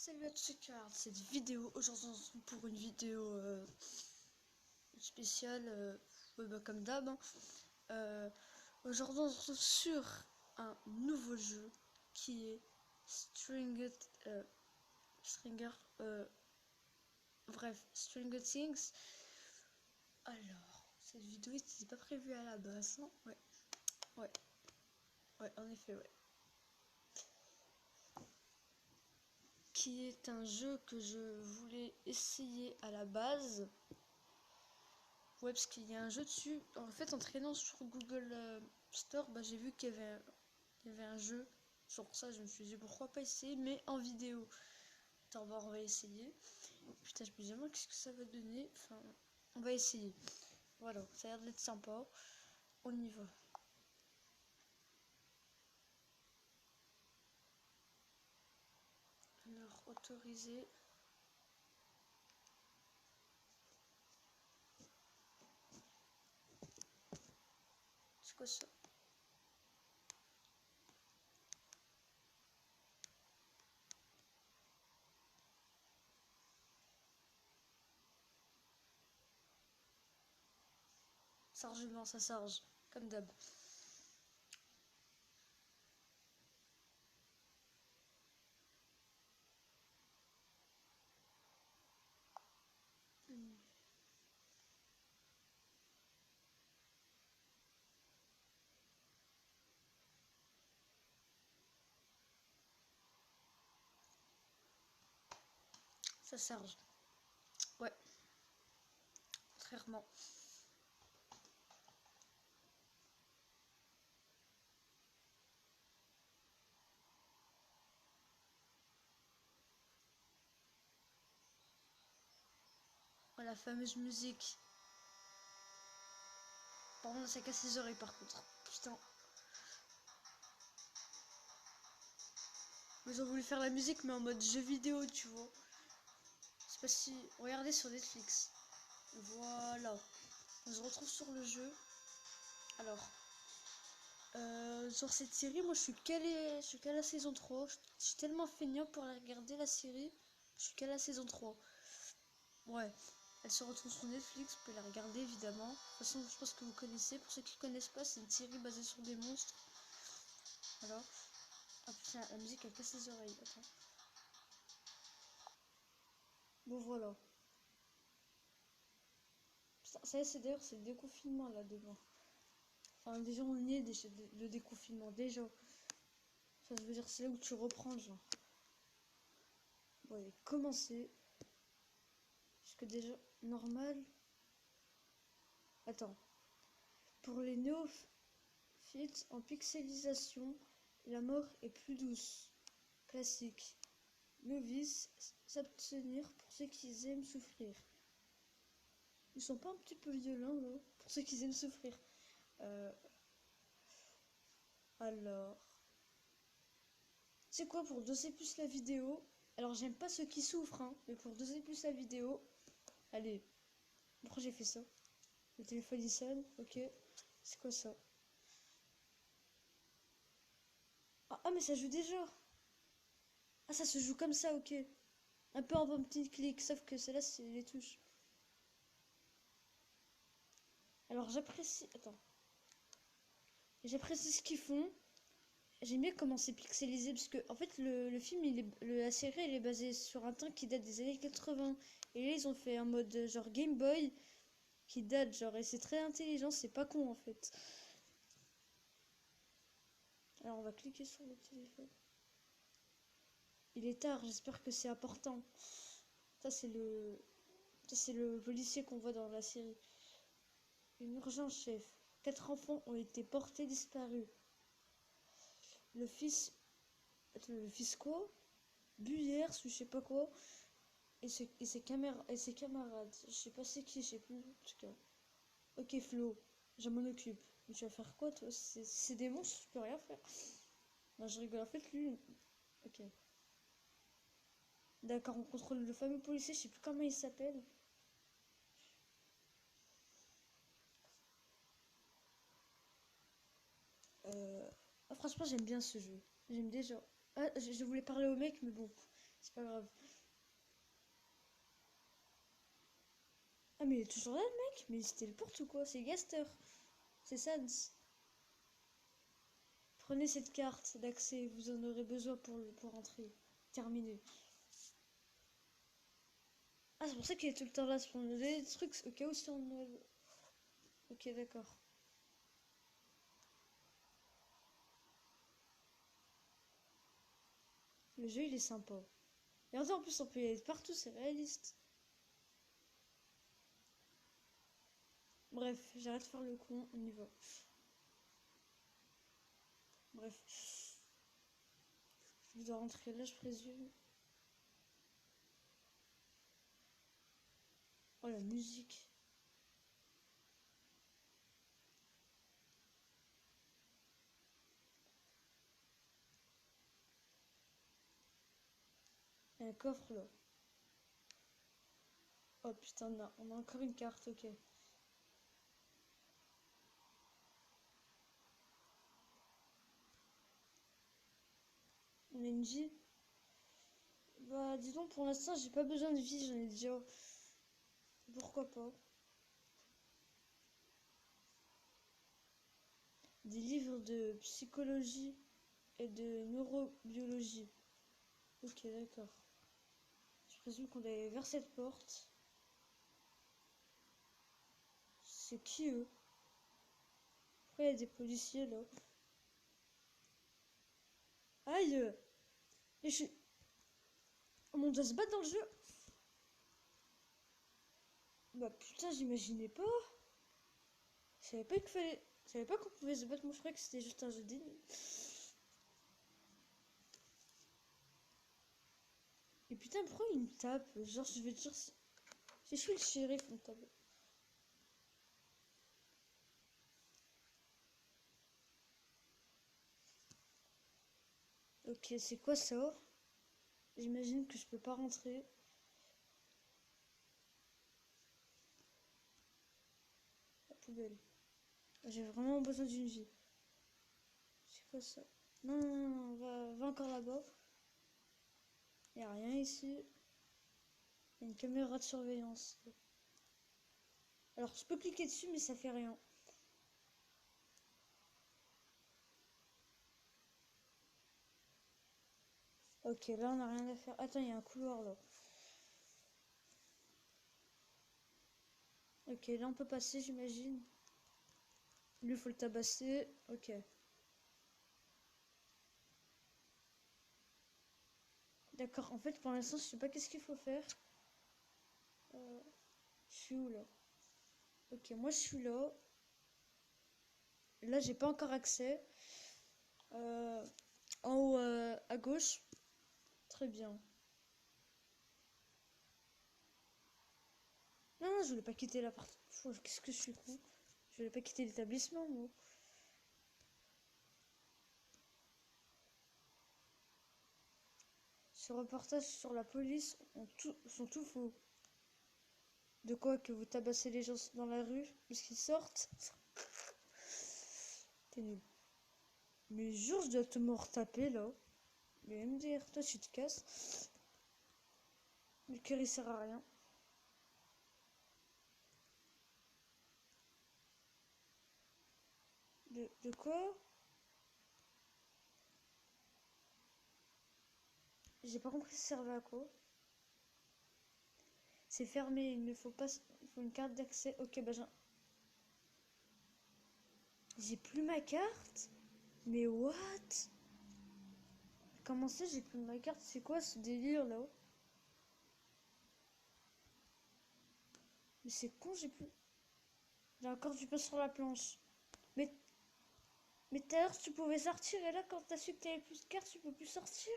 Salut à tous ceux qui regardent cette vidéo. Aujourd'hui on se retrouve pour une vidéo spéciale, comme d'hab, hein. Aujourd'hui on se retrouve sur un nouveau jeu qui est Stranger Things. Alors cette vidéo n'était pas prévue à la base, non? Ouais, en effet, ouais. Qui est un jeu que je voulais essayer à la base. Ouais, parce qu'il y a un jeu dessus. En fait, en traînant sur Google Store, j'ai vu qu'il y avait un jeu. Sur ça, je me suis dit pourquoi pas essayer, mais en vidéo. Attends, on va essayer. Putain, je me dis, qu'est-ce que ça va donner? Enfin, on va essayer. Voilà, ça a l'air d'être sympa. On y va. Alors, autoriser. C'est quoi ça? Chargement, ça charge, comme d'hab. Ça charge. Ouais. Contrairement. Oh, la fameuse musique. Par contre, ça casse les oreilles par contre. Putain. Ils ont voulu faire la musique, mais en mode jeu vidéo, tu vois. C'est pas si. Regardez sur Netflix. Voilà. On se retrouve sur le jeu. Alors. Sur cette série, moi je suis qu'à la saison 3. Je suis tellement feignant pour regarder la série. Je suis qu'à la saison 3. Ouais. Elle se retrouve sur Netflix, vous pouvez la regarder évidemment. De toute façon, je pense que vous connaissez. Pour ceux qui ne connaissent pas, c'est une série basée sur des monstres. Voilà. Ah putain, la musique elle casse les oreilles. Attends. Bon voilà. Putain, ça y est, c'est d'ailleurs c'est le déconfinement là devant. Enfin déjà on y est le déconfinement déjà. Ça veut dire c'est là où tu reprends genre. Bon allez, commencer. Parce que déjà normal. Attends. Pour les néophytes en pixelisation, la mort est plus douce. Classique. Novice, s'abstenir pour ceux qui aiment souffrir. Ils sont pas un petit peu violents là, pour ceux qui aiment souffrir. Alors, c'est quoi pour doser plus la vidéo? Alors j'aime pas ceux qui souffrent, hein, mais pour doser plus la vidéo, allez. Pourquoi j'ai fait ça? Le téléphone il sonne, ok. C'est quoi ça? Ah mais ça joue déjà. Ah ça se joue comme ça, ok. Un peu en petit clic, sauf que celle-là c'est les touches. Alors j'apprécie. Attends. J'apprécie ce qu'ils font. J'aime bien comment c'est pixelisé parce que en fait le film la série elle est basée sur un temps qui date des années 80 et là ils ont fait un mode genre Game Boy qui date genre et c'est très intelligent, c'est pas con en fait. Alors on va cliquer sur le téléphone. Il est tard, j'espère que c'est important. Ça c'est le policier qu'on voit dans la série. Une urgence chef. 4 enfants ont été portés disparus. Le fils quoi? Buyers ou je sais pas quoi. Et ses camarades. Je sais pas c'est qui, je sais plus. En tout cas. Ok Flo, je m'en occupe. Mais tu vas faire quoi toi? C'est des monstres, tu peux rien faire. Non, je rigole. En fait lui. Ok. D'accord, on contrôle le fameux policier, je sais plus comment il s'appelle. Ah, franchement j'aime bien ce jeu. J'aime déjà. Ah, je voulais parler au mec, mais bon. C'est pas grave. Ah, mais il est toujours là, le mec? Mais il se téléporte ou quoi? C'est Gaster. C'est Sans. Prenez cette carte d'accès, vous en aurez besoin pour entrer. Terminé. Ah, c'est pour ça qu'il est tout le temps là, c'est pour nous donner des trucs au cas où si on... Ok, d'accord. Le jeu, il est sympa. Et en plus, on peut y aller partout, c'est réaliste. Bref, j'arrête de faire le con, on y va. Bref. Je dois rentrer là, je présume. Oh, la musique. Il y a un coffre là. Oh putain, on a encore une carte, ok. On a une vie. Bah, dis donc, pour l'instant, j'ai pas besoin de vie, j'en ai déjà. Pourquoi pas? Des livres de psychologie et de neurobiologie. Ok, d'accord. Je présume qu'on doit aller vers cette porte. C'est qui eux? Pourquoi il y a des policiers là? Aïe! Et je... On doit se battre dans le jeu? Bah putain, j'imaginais pas. Je savais pas qu'il fallait. Je savais pas qu'on pouvait se battre, moi je croyais que c'était juste un jeu d'énigmes. Et putain, pourquoi il me tape? Genre, je vais dire. Si je suis le shérif, on me tape. Ok, c'est quoi ça? J'imagine que je peux pas rentrer. La poubelle. J'ai vraiment besoin d'une vie. C'est quoi ça? Non, non, non, va encore là-bas. Y a rien ici. Y a une caméra de surveillance. Alors, je peux cliquer dessus, mais ça fait rien. Ok, là, on a rien à faire. Attends, il y a un couloir là. Ok, là, on peut passer, j'imagine. Lui, faut le tabasser. Ok. D'accord, en fait, pour l'instant, je sais pas qu'est-ce qu'il faut faire. Euh, je suis où là? Ok, moi, je suis là. Là, j'ai pas encore accès. Euh, en haut, à gauche. Très bien. Non, non, je voulais pas quitter l'appart. Qu'est-ce que je suis con. Je voulais pas quitter l'établissement, moi. Ce reportage sur la police sont tout faux. De quoi que vous tabassez les gens dans la rue parce qu'ils sortent? T'es nul. Mais jure, je dois te me retaper là. Mais MDR, toi, tu te casses. Le cœur, il sert à rien. De quoi? J'ai pas compris ça servait à quoi. C'est fermé, il ne faut pas. Il faut une carte d'accès. Ok, bah j'ai plus ma carte? Mais what? Comment ça, j'ai plus ma carte? C'est quoi ce délire là? Mais c'est con, j'ai plus. J'ai encore du pain sur la planche. Mais, mais tout à l'heure, tu pouvais sortir et là, quand t'as su que t'avais plus de carte, tu peux plus sortir?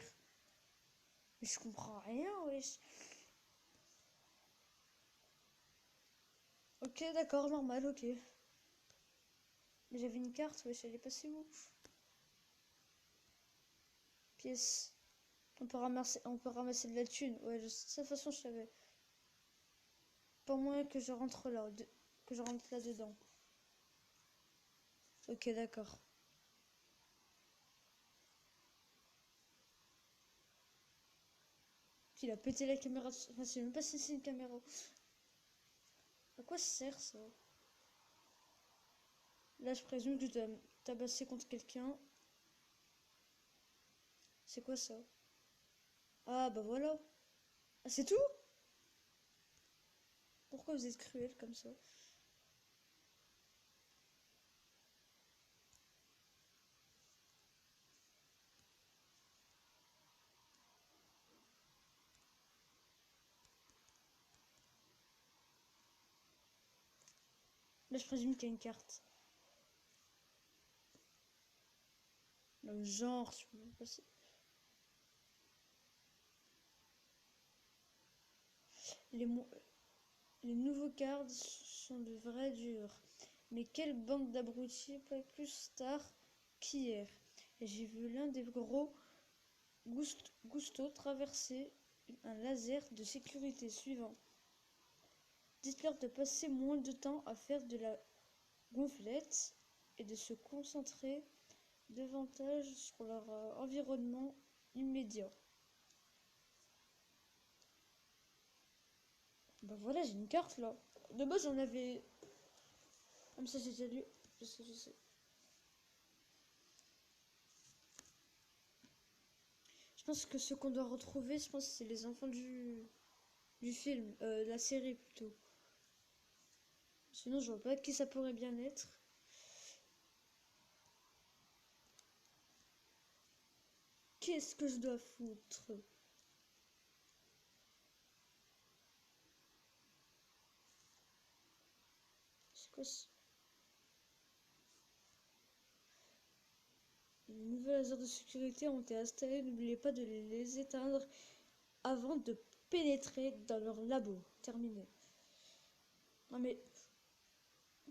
Mais je comprends rien, wesh. Ok, d'accord, normal, ok. Mais j'avais une carte, wesh, elle est passée où? Pièce. On peut ramasser de la thune. Ouais, de toute façon, je savais. Pas moins que je rentre là, que je rentre là-dedans. Ok, d'accord. qu'il a pété la caméra. Enfin, c'est même pas si c'est une caméra. À quoi ça sert ça? Là, je présume que tu dois tabasser contre quelqu'un. C'est quoi ça? Ah, bah voilà. Ah, c'est tout? Pourquoi vous êtes cruel comme ça? Là, je présume qu'il y a une carte. Le genre, tu peux passer. Les, les nouveaux cards sont de vrais durs. Mais quelle bande d'abrutis, pas plus star qu'hier. Et j'ai vu l'un des gros Gusto traverser un laser de sécurité suivant. Dites-leur de passer moins de temps à faire de la gonflette et de se concentrer davantage sur leur environnement immédiat. Bah voilà, j'ai une carte là. De base, j'en avais. Comme ça, j'ai déjà lu. Je sais, je sais. Je pense que ce qu'on doit retrouver, je pense que c'est les enfants du film, de la série plutôt. Sinon, je vois pas qui ça pourrait bien être. Qu'est-ce que je dois foutre? C'est quoi ça? Les nouvelles lasers de sécurité ont été installés. N'oubliez pas de les éteindre avant de pénétrer dans leur labo. Terminé. Non mais...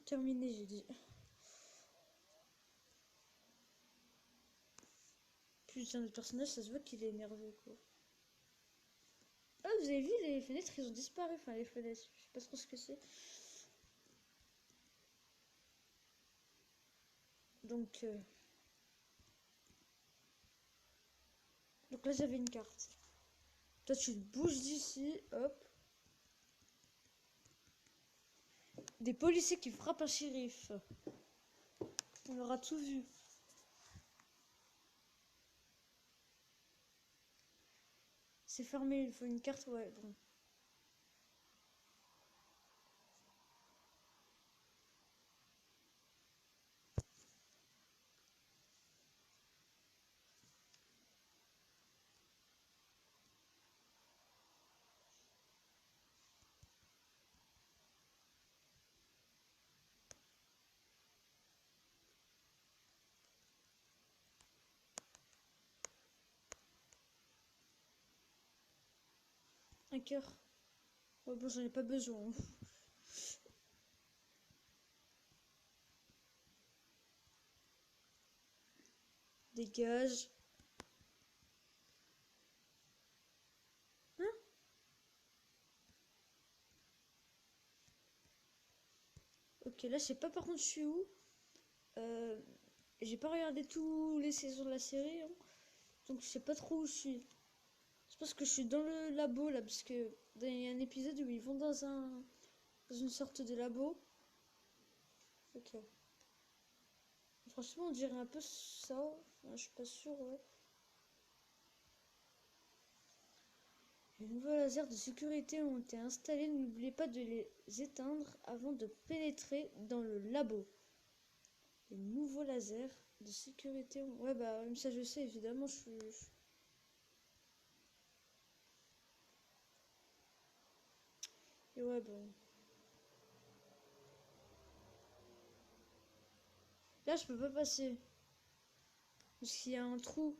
Terminé, j'ai dit. Putain, le personnage, ça se voit qu'il est énervé, quoi. Ah, vous avez vu, les fenêtres, ils ont disparu. Enfin, les fenêtres, je sais pas trop ce que c'est. Donc, donc là, j'avais une carte. Toi, tu bouges d'ici, hop. Des policiers qui frappent un shérif. On aura tout vu. C'est fermé, il faut une carte, ouais, bon. Un cœur. Oh, bon, j'en ai pas besoin. Dégage. Hein? Ok, là, je sais pas par contre je suis où. Euh, j'ai pas regardé tous les saisons de la série, hein, donc je sais pas trop où je suis. Je pense que je suis dans le labo là, parce que il y a un épisode où ils vont dans une sorte de labo. Ok. Franchement, on dirait un peu ça. Enfin, je suis pas sûre, ouais. Les nouveaux lasers de sécurité ont été installés. N'oubliez pas de les éteindre avant de pénétrer dans le labo. Les nouveaux lasers de sécurité ont... Ouais, bah, même ça, je sais, évidemment, je suis... Et ouais, bon. Là, je peux pas passer. Parce qu'il y a un trou.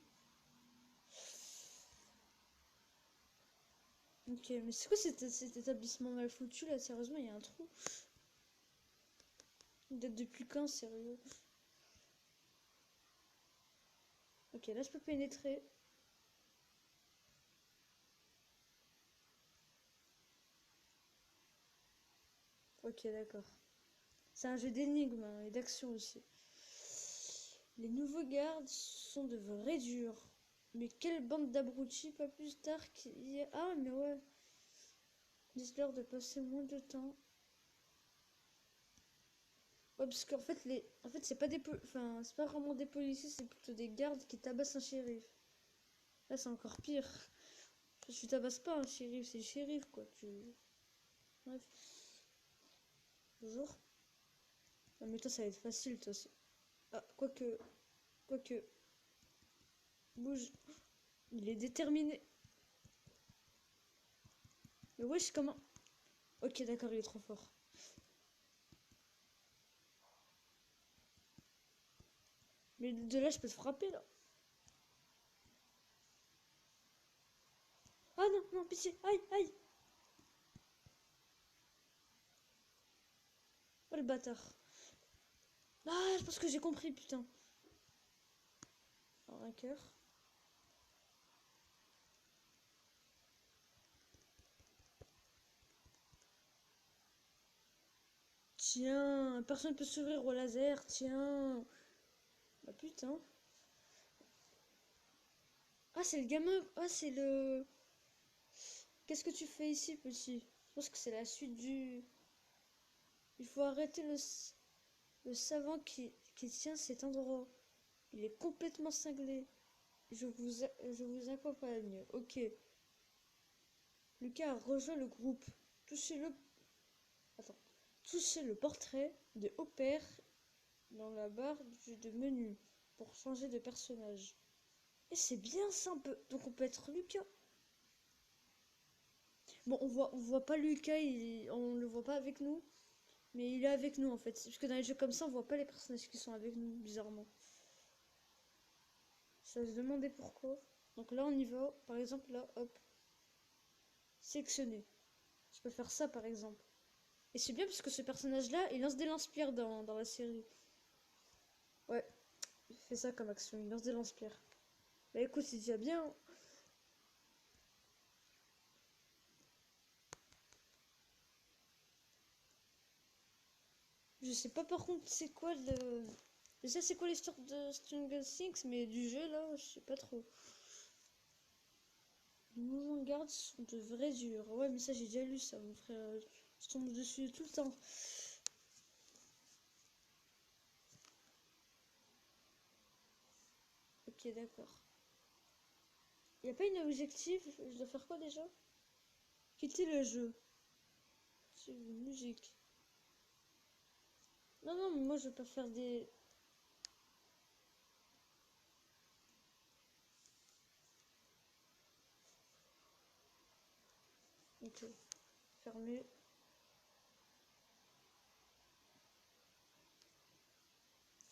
Ok, mais c'est quoi cet établissement mal foutu là? Sérieusement, il y a un trou. Il date depuis quand, sérieux? Ok, là, je peux pénétrer. Ok, d'accord. C'est un jeu d'énigmes hein, et d'action aussi. Les nouveaux gardes sont de vrais durs. Mais quelle bande d'abrutis, pas plus tard qu'il... Ah, mais ouais. Dis-leur de passer moins de temps. Ouais, parce qu'en fait, en fait, c'est pas des enfin, c'est pas vraiment des policiers, c'est plutôt des gardes qui tabassent un shérif. Là, c'est encore pire. Parce que tu tabasses pas un shérif, c'est le shérif, quoi. Bref. Bonjour. Ah, mais toi, ça va être facile, toi. Ah, quoique... Quoique... Bouge. Il est déterminé. Mais wesh, comment... Ok, d'accord, il est trop fort. Mais de là, je peux te frapper, là. Ah non, non, pitié. Aïe, aïe. Oh, le bâtard. Ah, je pense que j'ai compris, putain. Alors, un cœur. Tiens, personne peut s'ouvrir au laser, tiens. Bah putain. Ah, c'est le gamin. Ah, c'est le... Qu'est-ce que tu fais ici, petit? Je pense que c'est la suite du... Il faut arrêter le savant qui tient cet endroit. Il est complètement cinglé. Je vous accompagne. Ok. Lucas a rejoint le groupe. Touchez-le... Attends. Touchez le portrait de Hopper dans la barre de menu pour changer de personnage. Et c'est bien simple. Donc on peut être Lucas. Bon, on voit pas Lucas, on le voit pas avec nous. Mais il est avec nous en fait. Parce que dans les jeux comme ça, on voit pas les personnages qui sont avec nous, bizarrement. Ça se demandait pourquoi. Donc là, on y va. Par exemple, là, hop. Sélectionner. Je peux faire ça par exemple. Et c'est bien parce que ce personnage-là, il lance des lance-pierres dans la série. Ouais, il fait ça comme action, il lance des lance-pierres. Bah écoute, c'est déjà bien. Je sais pas par contre c'est quoi le... Je sais c'est quoi l'histoire de Stranger Things, mais du jeu là, je sais pas trop. Les mouvements de garde sont de vrais durs. Ouais, mais ça j'ai déjà lu ça, mon frère. Je tombe dessus tout le temps. Ok, d'accord. Y a pas une objectif? Je dois faire quoi déjà? Quitter le jeu. C'est une musique. Non, non, mais moi je veux pas faire des... Ok. Fermer.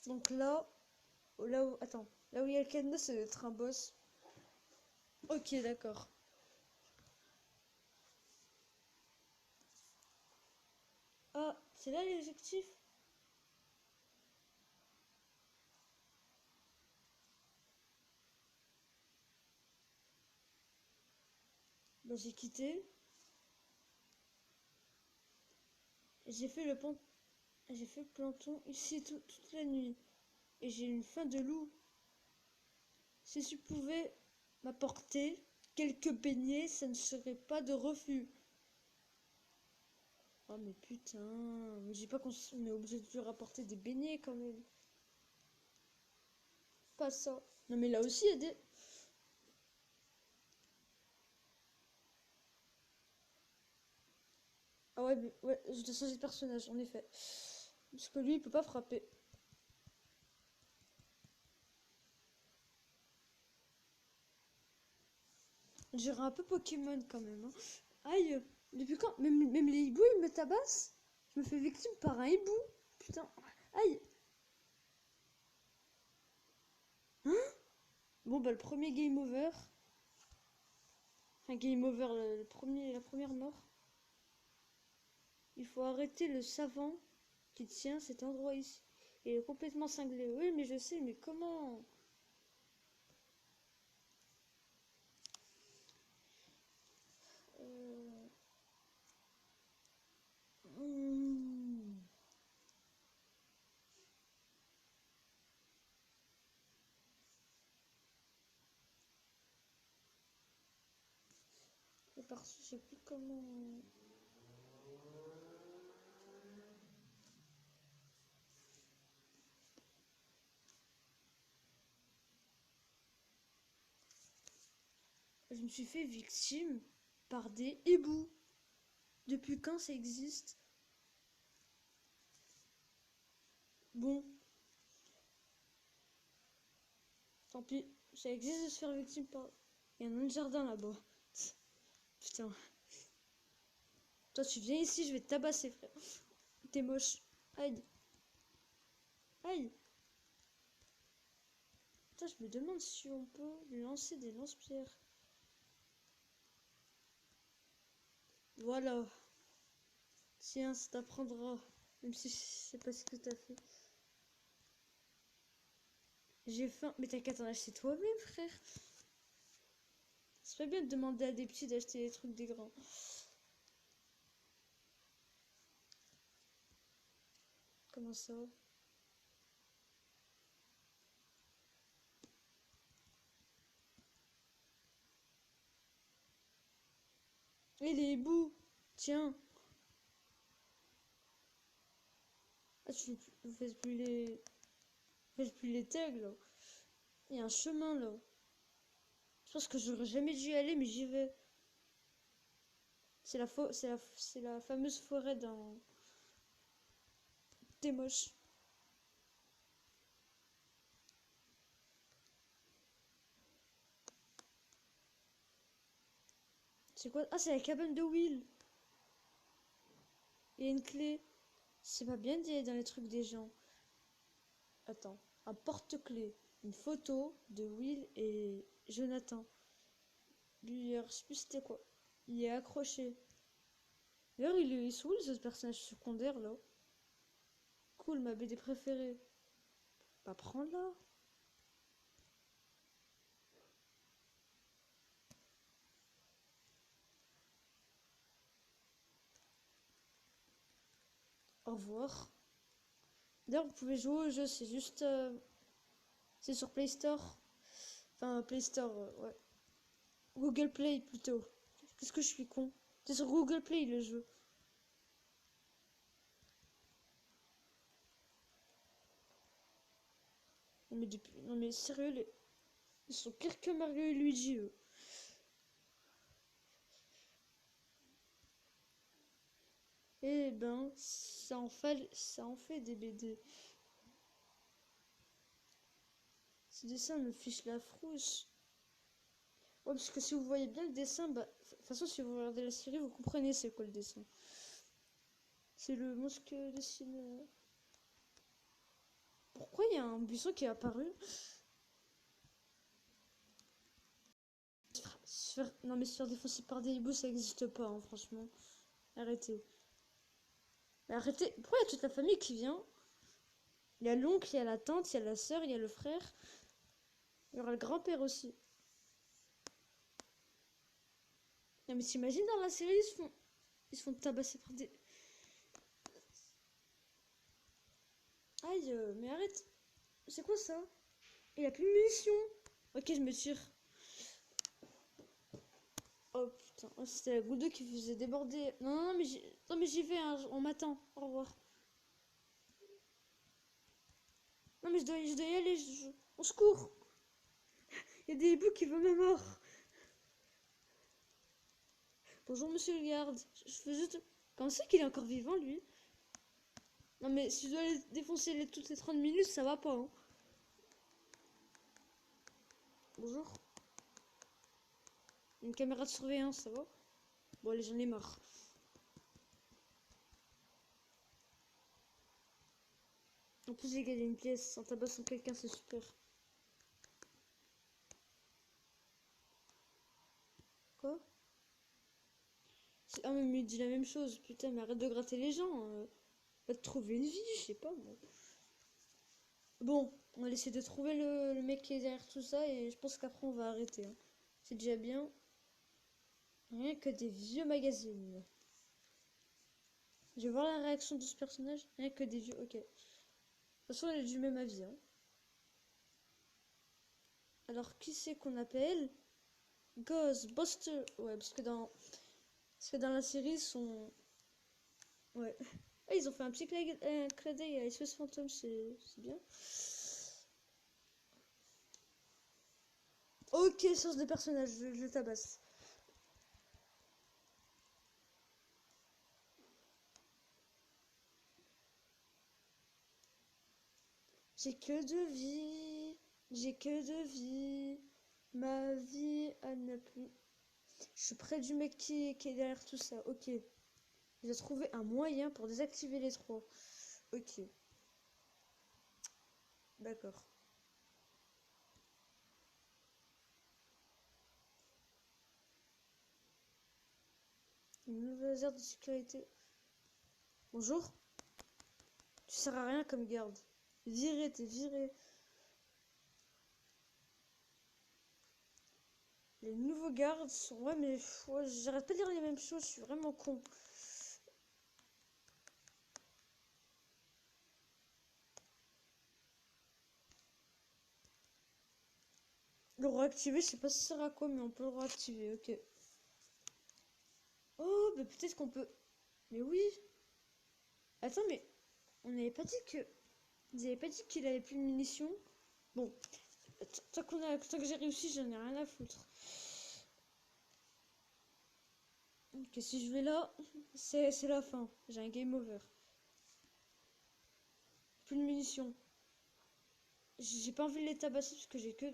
Donc là, là où... Attends. Là où il y a le cadenas, c'est le train boss. Ok, d'accord. Ah, c'est là l'objectif? Bah j'ai quitté. J'ai fait le pan... J'ai fait le planton ici toute la nuit. Et j'ai une faim de loup. Si tu pouvais m'apporter quelques beignets, ça ne serait pas de refus. Oh mais putain, mais je dis pas qu'on est obligé de lui rapporter des beignets quand même. Pas ça. Non mais là aussi il y a des... Ah ouais, mais ouais, je dois changer de personnage, en effet. Parce que lui, il peut pas frapper. On dirait un peu Pokémon quand même. Hein. Aïe, depuis quand même les hiboux, ils me tabassent. Je me fais victime par un hibou. Putain, aïe. Hein. Bon bah le premier game over. Enfin game over, la première mort. Il faut arrêter le savant qui tient cet endroit ici. Il est complètement cinglé. Oui mais je sais, mais comment? Euh... hmm. perso, je sais plus comment. Je me suis fait victime par des hiboux. Depuis quand ça existe? Bon, tant pis. Ça existe de se faire victime par. Il y a un autre jardin là-bas. Putain. Toi, tu viens ici, je vais te tabasser, frère. T'es moche. Aïe. Aïe. Putain, je me demande si on peut lui lancer des lance-pierres. Voilà. Tiens, ça t'apprendra. Même si je sais pas ce que t'as fait. J'ai faim. Mais t'as qu'à t'en acheter toi-même, frère. C'est pas bien de demander à des petits d'acheter des trucs des grands. Comment ça? Et les hiboux. Tiens. Ah, vous faites plus les. Vous faites plus les tags, là. Il y a un chemin, là. Je pense que j'aurais jamais dû y aller, mais j'y vais. C'est la fameuse forêt dans T'es moche. C'est quoi? Ah, c'est la cabane de Will. Il y a une clé. C'est pas bien d'y aller dans les trucs des gens. Attends. Un porte-clés. Une photo de Will et Jonathan. Lui, je sais plus c'était quoi. Il est accroché. D'ailleurs, ils sont où les autres personnages secondaires là? Cool, ma BD préférée. Bah, prends-la. Au revoir. D'ailleurs, vous pouvez jouer au jeu, c'est juste. C'est sur Play Store. Enfin, Play Store, ouais. Google Play plutôt. Qu'est-ce que je suis con? C'est sur Google Play le jeu. Non mais sérieux, ils sont pires que Mario et Luigi, eux. Eh ben, ça en fait des BD. Ces dessins me fichent la frousse. Ouais, parce que si vous voyez bien le dessin, bah, de toute façon, si vous regardez la série, vous comprenez c'est quoi le dessin. C'est le monstre que dessine. Pourquoi il y a un buisson qui est apparu? Non, mais se faire défoncer par des hiboux, ça existe pas, hein, franchement. Arrêtez. Mais arrêtez. Pourquoi il y a toute la famille qui vient? Il y a l'oncle, il y a la tante, il y a la sœur, il y a le frère. Il y aura le grand-père aussi. Non, mais t'imagines dans la série, ils se font tabasser par des. Aïe, mais arrête. C'est quoi ça? Il a plus de munitions. Ok, je me tire. Oh putain, oh, c'était la goutte d'eau qui faisait déborder. Non, mais j'y vais, hein, on m'attend. Au revoir. Non, mais je dois y aller. Au secours. Il y a des hiboux qui veulent ma mort. Bonjour, monsieur le garde. Je fais juste. Comment c'est qu'il est encore vivant, lui? Non, mais si je dois les défoncer toutes les 30 minutes, ça va pas, hein. Bonjour. Une caméra de surveillance, ça va? Bon, allez, j'en ai marre. En plus, j'ai gagné une pièce en tabassant quelqu'un, c'est super. Quoi? Ah, mais il dit la même chose. Putain, mais arrête de gratter les gens. Va te trouver une vie, je sais pas, moi. Bon, on va essayer de trouver le mec qui est derrière tout ça et je pense qu'après on va arrêter, hein. C'est déjà bien. Rien que des vieux magazines. Je vais voir la réaction de ce personnage. Rien que des vieux. Ok. De toute façon, elle est du même avis, hein. Alors, qui c'est qu'on appelle? Ghostbusters. Ouais, parce que dans la série, ils sont... Ouais. Ah, ils ont fait un petit clin d'œil à SOS Fantôme, c'est bien. Ok, source de personnage, je le tabasse. J'ai que de vie, j'ai que de vie, ma vie à ne plus. Je suis près du mec qui est derrière tout ça, ok. J'ai trouvé un moyen pour désactiver les trois. Ok, d'accord. Une nouvelle aire de sécurité. Bonjour, tu sers à rien comme garde. Viré, t'es viré. Les nouveaux gardes sont... Ouais, mais ouais, j'arrête pas de dire les mêmes choses, je suis vraiment con. Le réactiver, je sais pas si ça sert à quoi, mais on peut le réactiver, ok. Oh, bah peut-être qu'on peut... Mais oui. Attends, mais on n'avait pas dit que... Ils avaient pas dit qu'il avait plus de munitions. Bon, tant que j'ai réussi, j'en ai rien à foutre. Ok, si je vais là, c'est la fin. J'ai un game over. Plus de munitions. J'ai pas envie de les tabasser parce que j'ai que...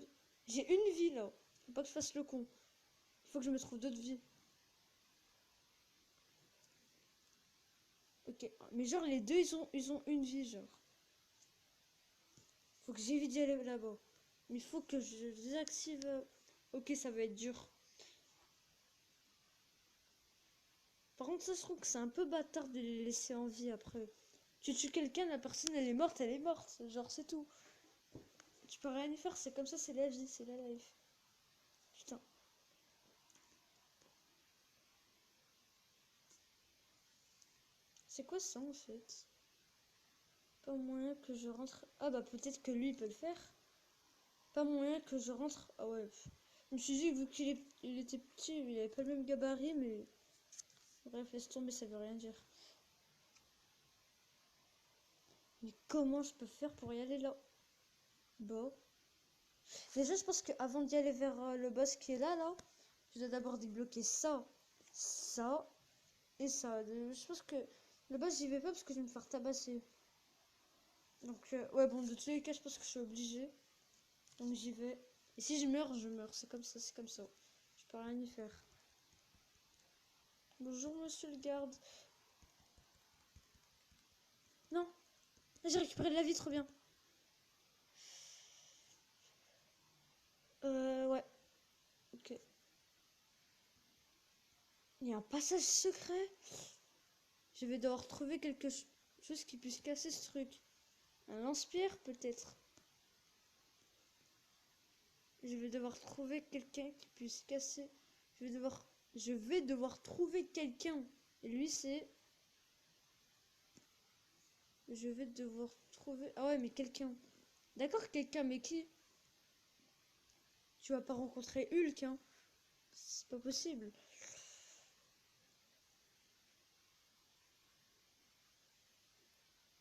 J'ai une vie là. Faut pas que je fasse le con. Il faut que je me trouve d'autres vies. Ok, mais genre les deux ils ont une vie genre. Faut que j'évite d'y aller là-bas. Il faut que je désactive... Ok, ça va être dur. Par contre, ça, je trouve que c'est un peu bâtard de les laisser en vie après. Tu tues quelqu'un, la personne elle est morte, elle est morte. Genre, c'est tout. Tu peux rien y faire, c'est comme ça, c'est la vie, c'est la life. Putain. C'est quoi ça en fait? Pas moyen que je rentre. Ah bah peut-être que lui il peut le faire. Pas moyen que je rentre. Ah ouais. Je me suis dit, vu il était petit, il avait pas le même gabarit, mais. Bref, laisse tomber, ça veut rien dire. Mais comment je peux faire pour y aller là? Bah. Déjà, je pense qu'avant d'y aller vers le boss qui est là, je dois d'abord débloquer ça, ça et ça. Je pense que le boss, j'y vais pas parce que je vais me faire tabasser. Donc, ouais, bon, de tous les cas, je pense que je suis obligée. Donc, j'y vais. Et si je meurs, je meurs. C'est comme ça, c'est comme ça. Je peux rien y faire. Bonjour, monsieur le garde. Non, j'ai récupéré de la vie, trop bien. Ouais. Ok. Il y a un passage secret. Je vais devoir trouver quelque chose qui puisse casser ce truc. Un lance-pierre, peut-être. Je vais devoir trouver quelqu'un qui puisse casser. Je vais devoir trouver quelqu'un. Et lui, c'est... Je vais devoir trouver... Ah ouais, mais quelqu'un. D'accord, quelqu'un, mais qui? Tu vas pas rencontrer Hulk, hein. C'est pas possible.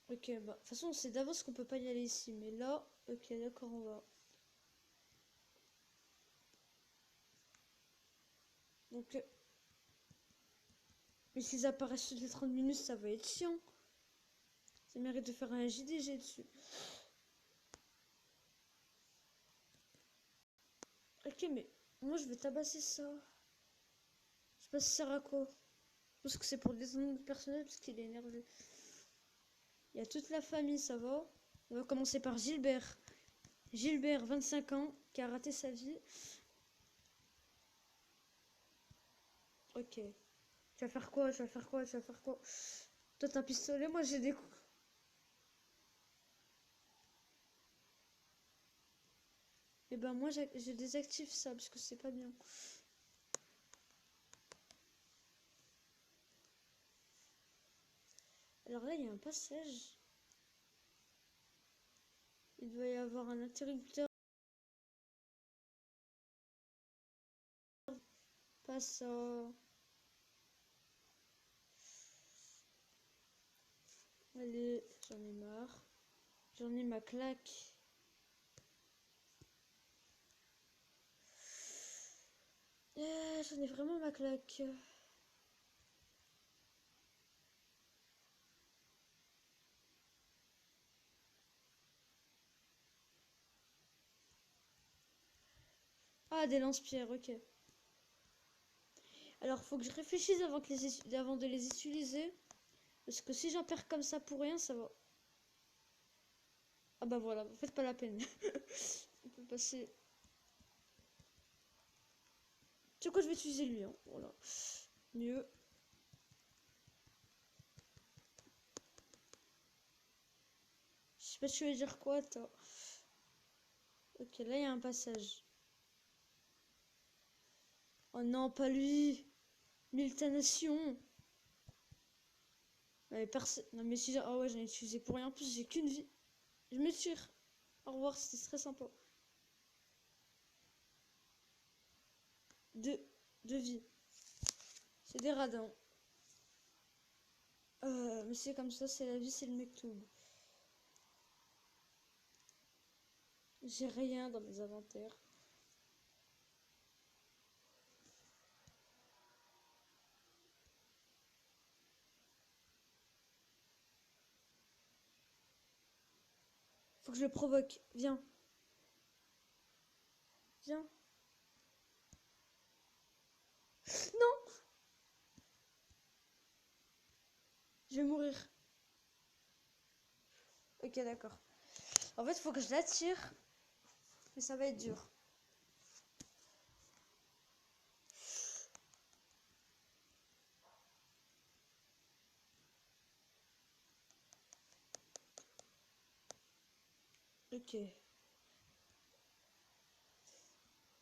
Ok, bah, de toute façon, on sait d'avance qu'on peut pas y aller ici. Mais là, ok, d'accord, on va. Donc, mais s'ils apparaissent toutes les 30 minutes, ça va être chiant. Ça mérite de faire un JDG dessus. Ok, mais moi, je vais tabasser ça. Je sais pas si ça sert à quoi. Je pense que c'est pour détendre le personnel parce qu'il est énervé. Il y a toute la famille, ça va. On va commencer par Gilbert. Gilbert, 25 ans, qui a raté sa vie. Ok. Tu vas faire quoi? Tu vas faire quoi? Tu vas faire quoi? Toi, t'as un pistolet, moi j'ai des coups. Et ben moi, je désactive ça parce que c'est pas bien. Alors là, il y a un passage. Il doit y avoir un interrupteur Pas ça. Allez, j'en ai marre. J'en ai ma claque. J'en ai vraiment ma claque. Ah, des lance-pierres, ok. Alors, faut que je réfléchisse avant de les utiliser. Parce que si j'en perds comme ça pour rien, ça va. Ah bah voilà, faites pas la peine. On peut passer. Tu sais quoi, je vais utiliser lui. Hein. Voilà. Mieux. Je sais pas si tu veux dire quoi, toi. Ok, là, il y a un passage. Oh non, pas lui. Multanation. Mais personne. Non, mais si. Ah ouais, j'en ai utilisé pour rien. En plus, j'ai qu'une vie. Je me tire. Au revoir, c'était très sympa. Deux vies. C'est des radins. Mais c'est comme ça, c'est la vie, c'est le mektoub. J'ai rien dans mes inventaires. Faut que je le provoque. Viens. Viens. Non. Je vais mourir. Ok, d'accord. En fait, faut que je l'attire. Mais ça va être dur. Ok.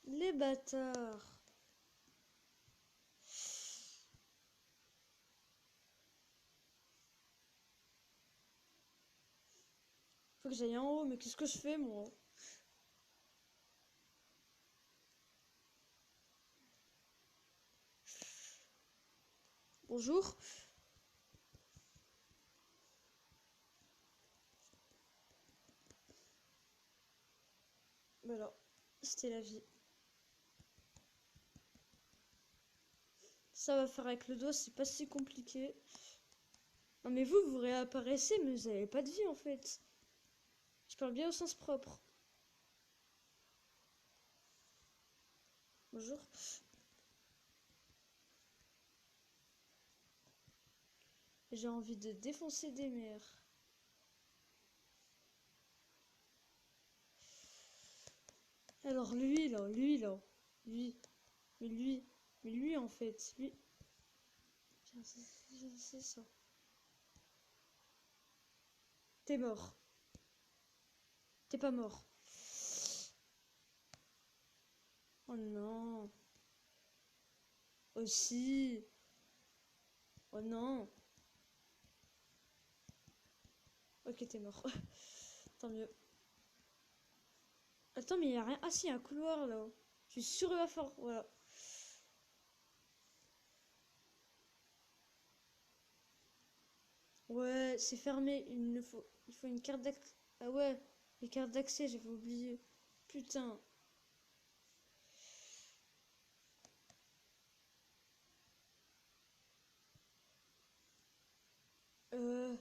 Les bâtards. Faut que j'aille en haut, mais qu'est-ce que je fais, moi? Bonjour. Voilà. C'était la vie. Ça va faire avec le dos, c'est pas si compliqué. Non mais vous réapparaissez, mais vous avez pas de vie en fait. Je parle bien au sens propre. Bonjour. J'ai envie de défoncer des mers. Alors lui là, lui. Mais lui, mais lui en fait, lui. C'est ça. T'es mort. T'es pas mort. Oh non. Aussi. Oh non. Ok, t'es mort. Tant mieux. Attends, mais il y a rien. Ah si, il y a un couloir là. Je suis sûr, il va fort. Voilà. Ouais, c'est fermé. Il faut une carte d'accès. Ah ouais, les cartes d'accès, j'avais oublié. Putain. Euh.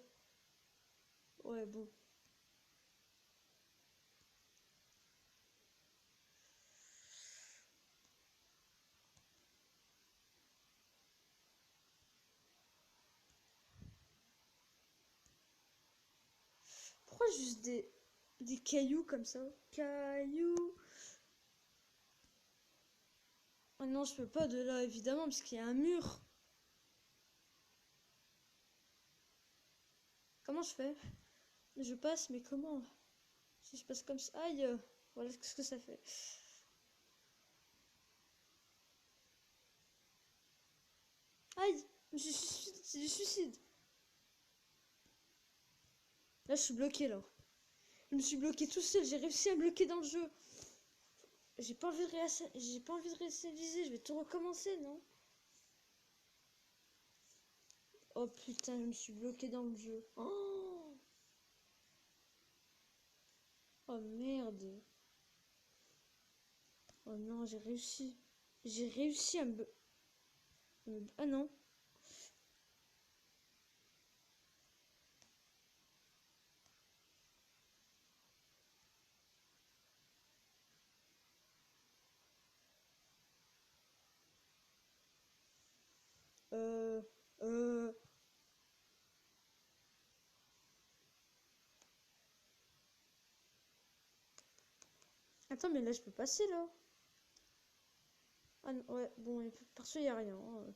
Ouais, bon. Pourquoi juste des cailloux comme ça? Cailloux. Ah non, je peux pas de là, évidemment, parce qu'il y a un mur. Comment je fais? Je passe, mais comment? Si je passe comme ça. Aïe! Voilà ce que ça fait. Aïe! C'est du suicide. Là, je suis bloqué là. Je me suis bloqué tout seul. J'ai réussi à me bloquer dans le jeu. J'ai pas envie de j'ai pas envie de réinitialiser, je vais tout recommencer, non? Oh putain, je me suis bloqué dans le jeu. Oh, oh merde. Oh non, j'ai réussi. J'ai réussi à Ah non. Euh... Euh... Attends, mais là, je peux passer, là. Ah non, ouais, bon, perso, y a rien. Hein.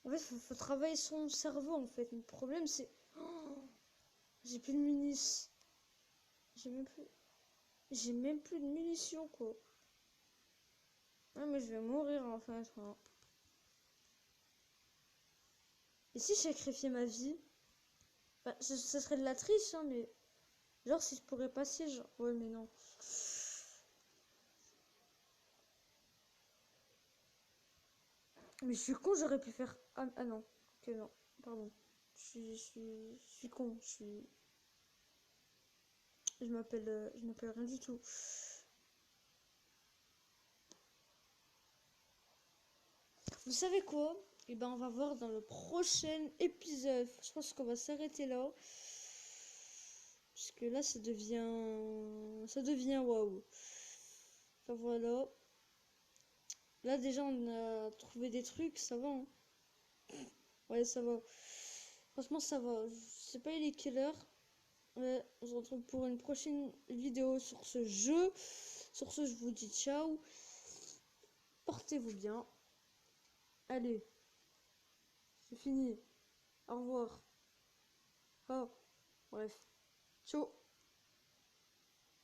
En fait, faut travailler son cerveau, en fait. Le problème, c'est... Oh, j'ai plus de munitions. J'ai même plus... J'ai même plus de munitions, quoi. Ah, mais je vais mourir, en fait. Hein. Et si je sacrifiais ma vie? Enfin, ça serait de la triche, hein, mais... Genre, si je pourrais passer, genre... Ouais, mais non. Mais je suis con, j'aurais pu faire... Ah non. Ok, non. Pardon. Je suis con. Je m'appelle rien du tout. Vous savez quoi? Eh ben, on va voir dans le prochain épisode. Je pense qu'on va s'arrêter là. Parce que là, ça devient... Ça devient waouh. Enfin, voilà. Là, déjà, on a trouvé des trucs. Ça va, hein. Ouais, ça va. Franchement, ça va. Je sais pas, il est quelle heure. Ouais, on se retrouve pour une prochaine vidéo sur ce jeu. Sur ce, je vous dis ciao. Portez-vous bien. Allez, c'est fini. Au revoir. Oh, bref. Ciao.